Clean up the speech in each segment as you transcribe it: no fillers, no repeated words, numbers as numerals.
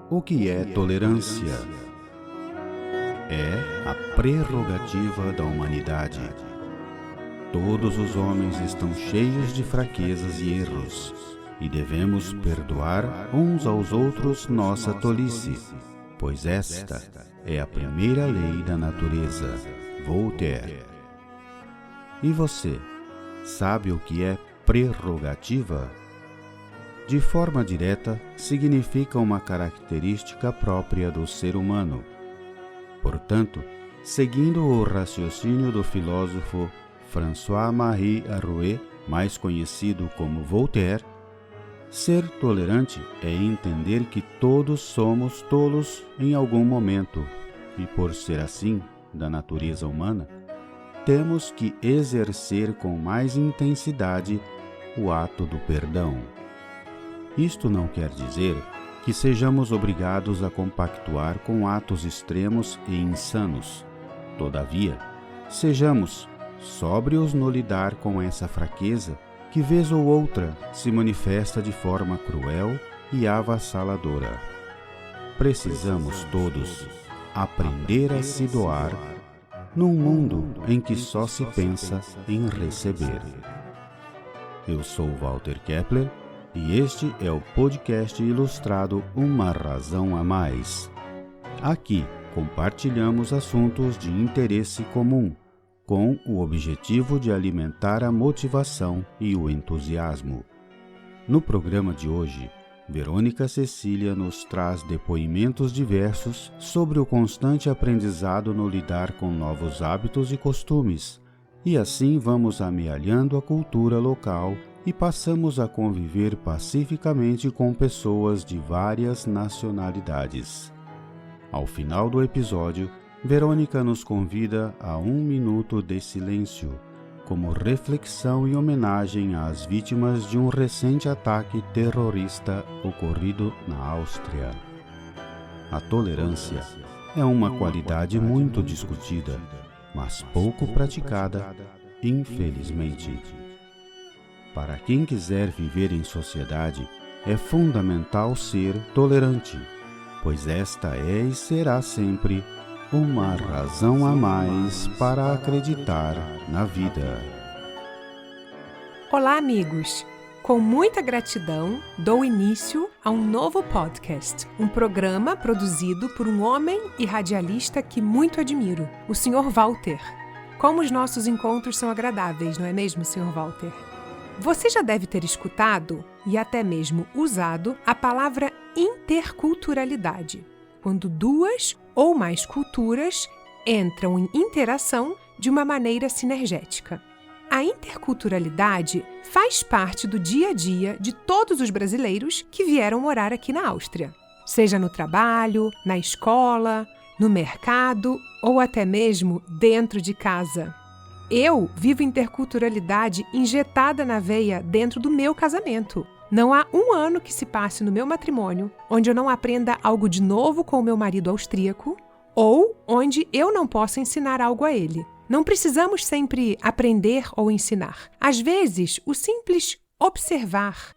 O que é tolerância? É a prerrogativa da humanidade. Todos os homens estão cheios de fraquezas e erros, e devemos perdoar uns aos outros nossa tolice, pois esta é a primeira lei da natureza. Voltaire. E você, sabe o que é prerrogativa? De forma direta, significa uma característica própria do ser humano. Portanto, seguindo o raciocínio do filósofo François-Marie Arouet, mais conhecido como Voltaire, ser tolerante é entender que todos somos tolos em algum momento, e por ser assim, da natureza humana, temos que exercer com mais intensidade o ato do perdão. Isto não quer dizer que sejamos obrigados a compactuar com atos extremos e insanos. Todavia, sejamos sóbrios no lidar com essa fraqueza que vez ou outra se manifesta de forma cruel e avassaladora. Precisamos todos aprender a se doar num mundo em que só se pensa em receber. Eu sou Walter Kepler e este é o podcast ilustrado Uma Razão a Mais. Aqui compartilhamos assuntos de interesse comum, com o objetivo de alimentar a motivação e o entusiasmo. No programa de hoje, Verônica Cecília nos traz depoimentos diversos sobre o constante aprendizado no lidar com novos hábitos e costumes, e assim vamos amealhando a cultura local e passamos a conviver pacificamente com pessoas de várias nacionalidades. Ao final do episódio, Verônica nos convida a 1 minuto de silêncio, como reflexão e homenagem às vítimas de um recente ataque terrorista ocorrido na Áustria. A tolerância é uma qualidade muito discutida, mas pouco praticada, infelizmente. Para quem quiser viver em sociedade, é fundamental ser tolerante, pois esta é e será sempre uma razão a mais para acreditar na vida. Olá, amigos! Com muita gratidão, dou início a um novo podcast, um programa produzido por um homem e radialista que muito admiro, o Sr. Walter. Como os nossos encontros são agradáveis, não é mesmo, Sr. Walter? Você já deve ter escutado e até mesmo usado a palavra interculturalidade, quando duas ou mais culturas entram em interação de uma maneira sinergética. A interculturalidade faz parte do dia a dia de todos os brasileiros que vieram morar aqui na Áustria, seja no trabalho, na escola, no mercado ou até mesmo dentro de casa. Eu vivo interculturalidade injetada na veia dentro do meu casamento. Não há 1 ano que se passe no meu matrimônio onde eu não aprenda algo de novo com o meu marido austríaco ou onde eu não possa ensinar algo a ele. Não precisamos sempre aprender ou ensinar. Às vezes, o simples observar,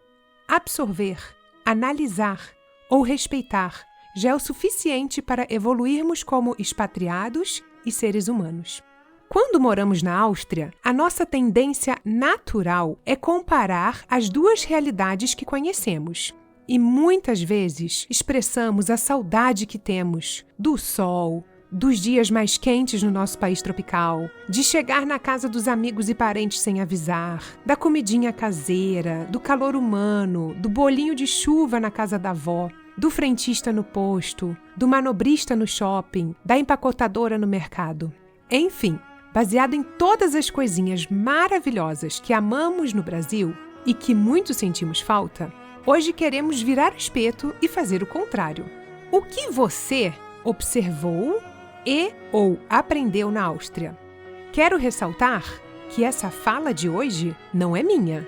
absorver, analisar ou respeitar já é o suficiente para evoluirmos como expatriados e seres humanos. Quando moramos na Áustria, a nossa tendência natural é comparar as duas realidades que conhecemos. E muitas vezes expressamos a saudade que temos do sol, dos dias mais quentes no nosso país tropical, de chegar na casa dos amigos e parentes sem avisar, da comidinha caseira, do calor humano, do bolinho de chuva na casa da avó, do frentista no posto, do manobrista no shopping, da empacotadora no mercado. Enfim, baseado em todas as coisinhas maravilhosas que amamos no Brasil e que muito sentimos falta, hoje queremos virar o espeto e fazer o contrário. O que você observou ou aprendeu na Áustria? Quero ressaltar que essa fala de hoje não é minha,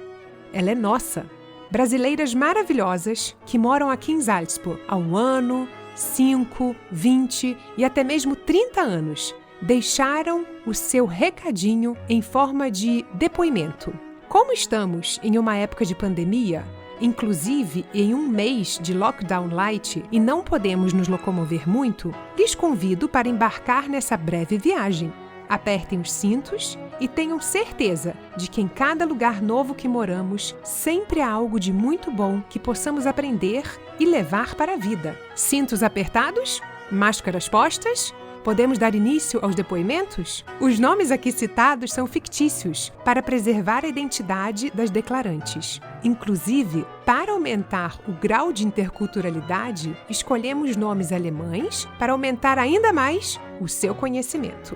ela é nossa. Brasileiras maravilhosas que moram aqui em Salzburg há 1 ano, 5, 20 e até mesmo 30 anos, deixaram o seu recadinho em forma de depoimento. Como estamos em uma época de pandemia, Inclusive, em um mês de lockdown light e não podemos nos locomover muito, lhes convido para embarcar nessa breve viagem. Apertem os cintos e tenham certeza de que em cada lugar novo que moramos, sempre há algo de muito bom que possamos aprender e levar para a vida. Cintos apertados? Máscaras postas? Podemos dar início aos depoimentos? Os nomes aqui citados são fictícios, para preservar a identidade das declarantes. Inclusive, para aumentar o grau de interculturalidade, escolhemos nomes alemães para aumentar ainda mais o seu conhecimento.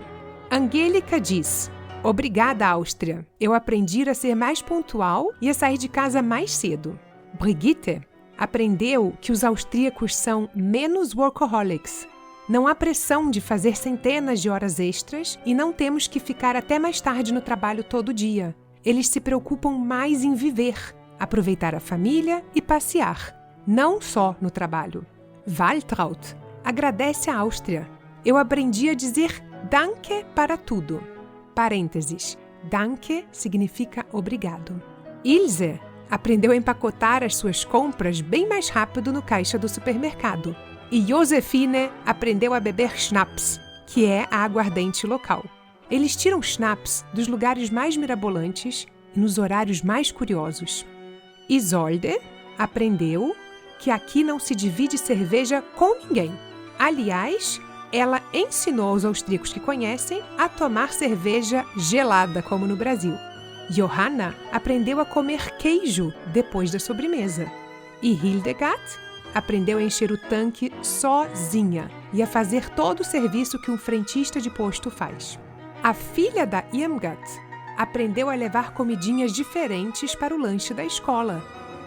Angélica diz: Obrigada, Áustria. Eu aprendi a ser mais pontual e a sair de casa mais cedo. Brigitte aprendeu que os austríacos são menos workaholics. Não há pressão de fazer centenas de horas extras e não temos que ficar até mais tarde no trabalho todo dia. Eles se preocupam mais em viver, aproveitar a família e passear, não só no trabalho. Waltraud agradece a Áustria. Eu aprendi a dizer danke para tudo. Parênteses. Danke significa obrigado. Ilse aprendeu a empacotar as suas compras bem mais rápido no caixa do supermercado. E Josefine aprendeu a beber Schnaps, que é a aguardente local. Eles tiram Schnaps dos lugares mais mirabolantes e nos horários mais curiosos. Isolde aprendeu que aqui não se divide cerveja com ninguém. Aliás, ela ensinou aos austríacos que conhecem a tomar cerveja gelada, como no Brasil. Johanna aprendeu a comer queijo depois da sobremesa. E Hildegard aprendeu a encher o tanque sozinha e a fazer todo o serviço que um frentista de posto faz. A filha da Irmgard aprendeu a levar comidinhas diferentes para o lanche da escola.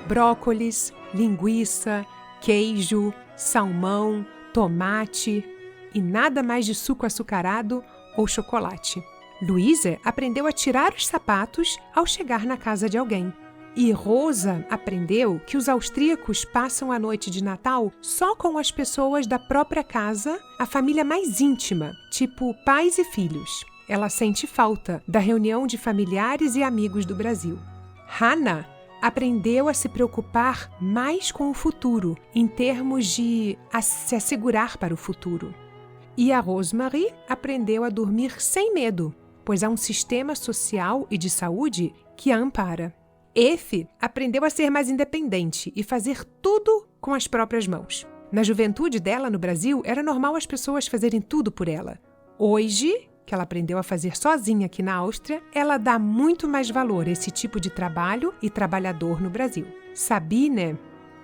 Brócolis, linguiça, queijo, salmão, tomate e nada mais de suco açucarado ou chocolate. Luísa aprendeu a tirar os sapatos ao chegar na casa de alguém. E Rosa aprendeu que os austríacos passam a noite de Natal só com as pessoas da própria casa, a família mais íntima, tipo pais e filhos. Ela sente falta da reunião de familiares e amigos do Brasil. Hannah aprendeu a se preocupar mais com o futuro, em termos de se assegurar para o futuro. E a Rosemary aprendeu a dormir sem medo, pois há um sistema social e de saúde que a ampara. Efe aprendeu a ser mais independente e fazer tudo com as próprias mãos. Na juventude dela no Brasil, era normal as pessoas fazerem tudo por ela. Hoje, que ela aprendeu a fazer sozinha aqui na Áustria, ela dá muito mais valor a esse tipo de trabalho e trabalhador no Brasil. Sabine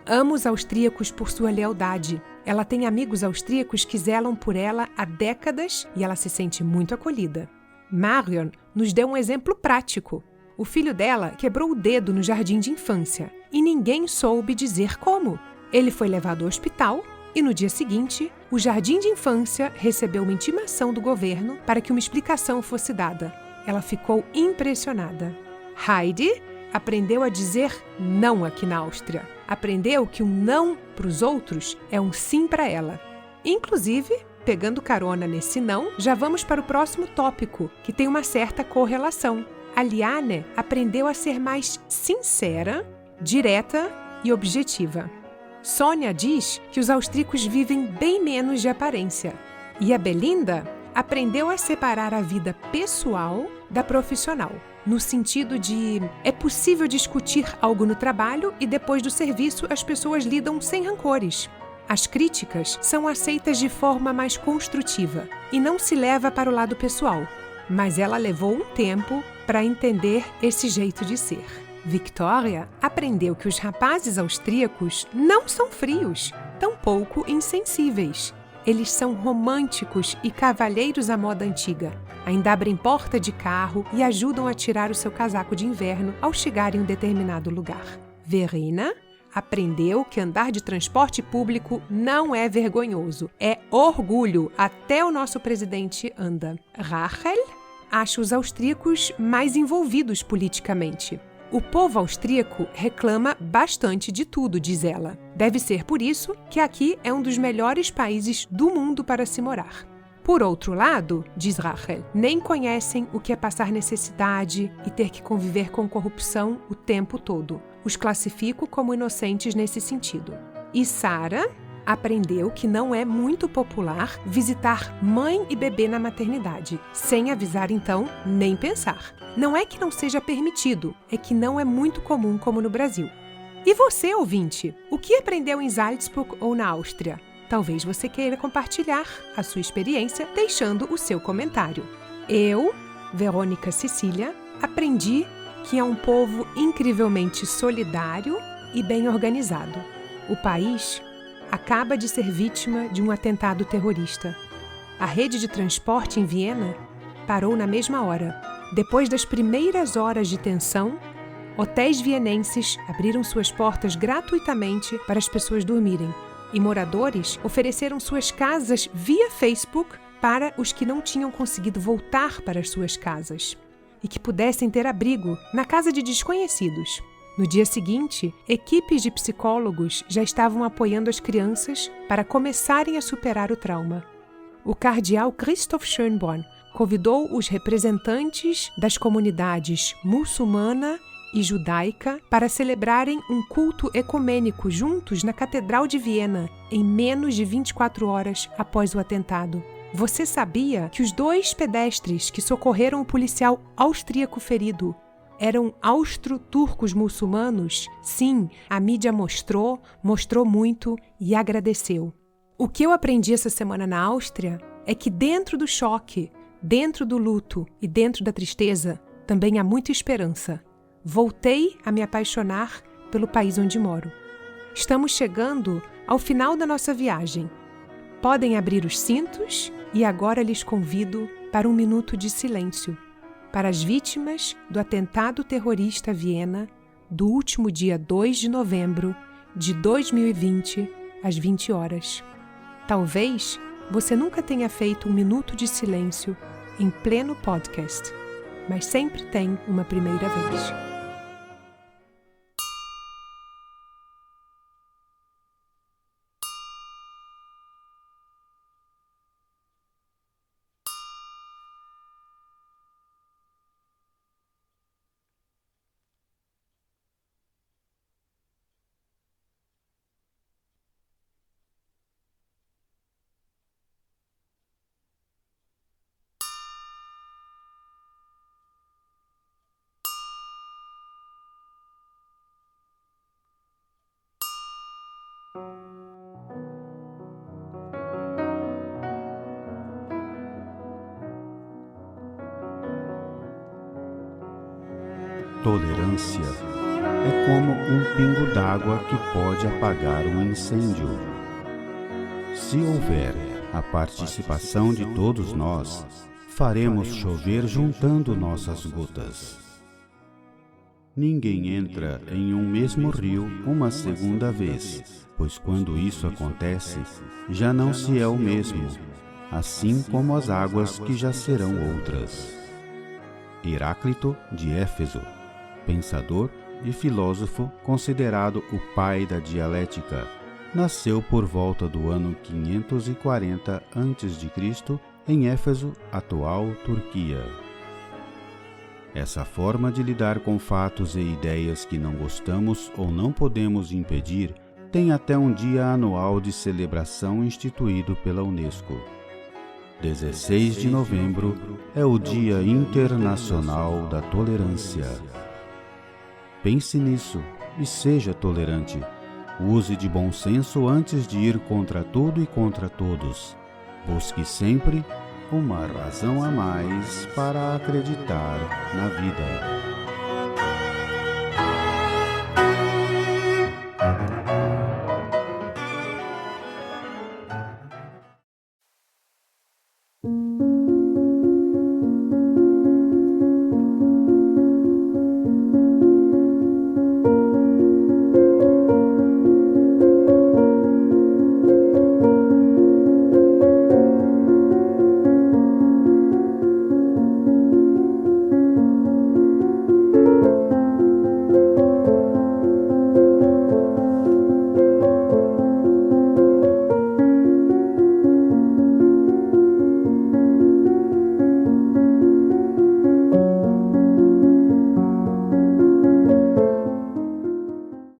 ama os austríacos por sua lealdade. Ela tem amigos austríacos que zelam por ela há décadas e ela se sente muito acolhida. Marion nos deu um exemplo prático. O filho dela quebrou o dedo no jardim de infância e ninguém soube dizer como. Ele foi levado ao hospital e no dia seguinte, o jardim de infância recebeu uma intimação do governo para que uma explicação fosse dada. Ela ficou impressionada. Heidi aprendeu a dizer não aqui na Áustria. Aprendeu que um não para os outros é um sim para ela. Inclusive, pegando carona nesse não, já vamos para o próximo tópico, que tem uma certa correlação. A Liane aprendeu a ser mais sincera, direta e objetiva. Sônia diz que os austríacos vivem bem menos de aparência. E a Belinda aprendeu a separar a vida pessoal da profissional, no sentido de é possível discutir algo no trabalho e depois do serviço as pessoas lidam sem rancores. As críticas são aceitas de forma mais construtiva e não se leva para o lado pessoal. Mas ela levou um tempo para entender esse jeito de ser. Victoria aprendeu que os rapazes austríacos não são frios, tampouco insensíveis. Eles são românticos e cavalheiros à moda antiga. Ainda abrem porta de carro e ajudam a tirar o seu casaco de inverno ao chegar em um determinado lugar. Verena aprendeu que andar de transporte público não é vergonhoso. É orgulho. Até o nosso presidente anda. Rachel acha os austríacos mais envolvidos politicamente. O povo austríaco reclama bastante de tudo, diz ela. Deve ser por isso que aqui é um dos melhores países do mundo para se morar. Por outro lado, diz Rachel, nem conhecem o que é passar necessidade e ter que conviver com corrupção o tempo todo. Os classifico como inocentes nesse sentido. E Sara aprendeu que não é muito popular visitar mãe e bebê na maternidade, sem avisar então, nem pensar. Não é que não seja permitido, é que não é muito comum como no Brasil. E você, ouvinte, o que aprendeu em Salzburg ou na Áustria? Talvez você queira compartilhar a sua experiência deixando o seu comentário. Eu, Verônica Cecília, aprendi que é um povo incrivelmente solidário e bem organizado. O país acaba de ser vítima de um atentado terrorista. A rede de transporte em Viena parou na mesma hora. Depois das primeiras horas de tensão, hotéis vienenses abriram suas portas gratuitamente para as pessoas dormirem. E moradores ofereceram suas casas via Facebook para os que não tinham conseguido voltar para as suas casas e que pudessem ter abrigo na casa de desconhecidos. No dia seguinte, equipes de psicólogos já estavam apoiando as crianças para começarem a superar o trauma. O cardeal Christoph Schönborn convidou os representantes das comunidades muçulmana e judaica para celebrarem um culto ecumênico juntos na Catedral de Viena, em menos de 24 horas após o atentado. Você sabia que os 2 pedestres que socorreram o policial austríaco ferido eram austro-turcos muçulmanos? Sim, a mídia mostrou muito e agradeceu. O que eu aprendi essa semana na Áustria é que dentro do choque, dentro do luto e dentro da tristeza, também há muita esperança. Voltei a me apaixonar pelo país onde moro. Estamos chegando ao final da nossa viagem. Podem abrir os cintos e agora lhes convido para um minuto de silêncio para as vítimas do atentado terrorista à Viena do último dia 2 de novembro de 2020, às 20 horas. Talvez você nunca tenha feito um minuto de silêncio em pleno podcast, mas sempre tem uma primeira vez. Tolerância é como um pingo d'água que pode apagar um incêndio. Se houver a participação de todos nós, faremos chover juntando nossas gotas. Ninguém entra em um mesmo rio uma segunda vez, pois quando isso acontece, já não se é o mesmo, assim como as águas que já serão outras. Heráclito de Éfeso, pensador e filósofo considerado o pai da dialética, nasceu por volta do ano 540 a.C. em Éfeso, atual Turquia. Essa forma de lidar com fatos e ideias que não gostamos ou não podemos impedir tem até um dia anual de celebração instituído pela Unesco. 16 de novembro é o Dia Internacional da Tolerância. Pense nisso e seja tolerante. Use de bom senso antes de ir contra tudo e contra todos. Busque sempre uma razão a mais para acreditar na vida.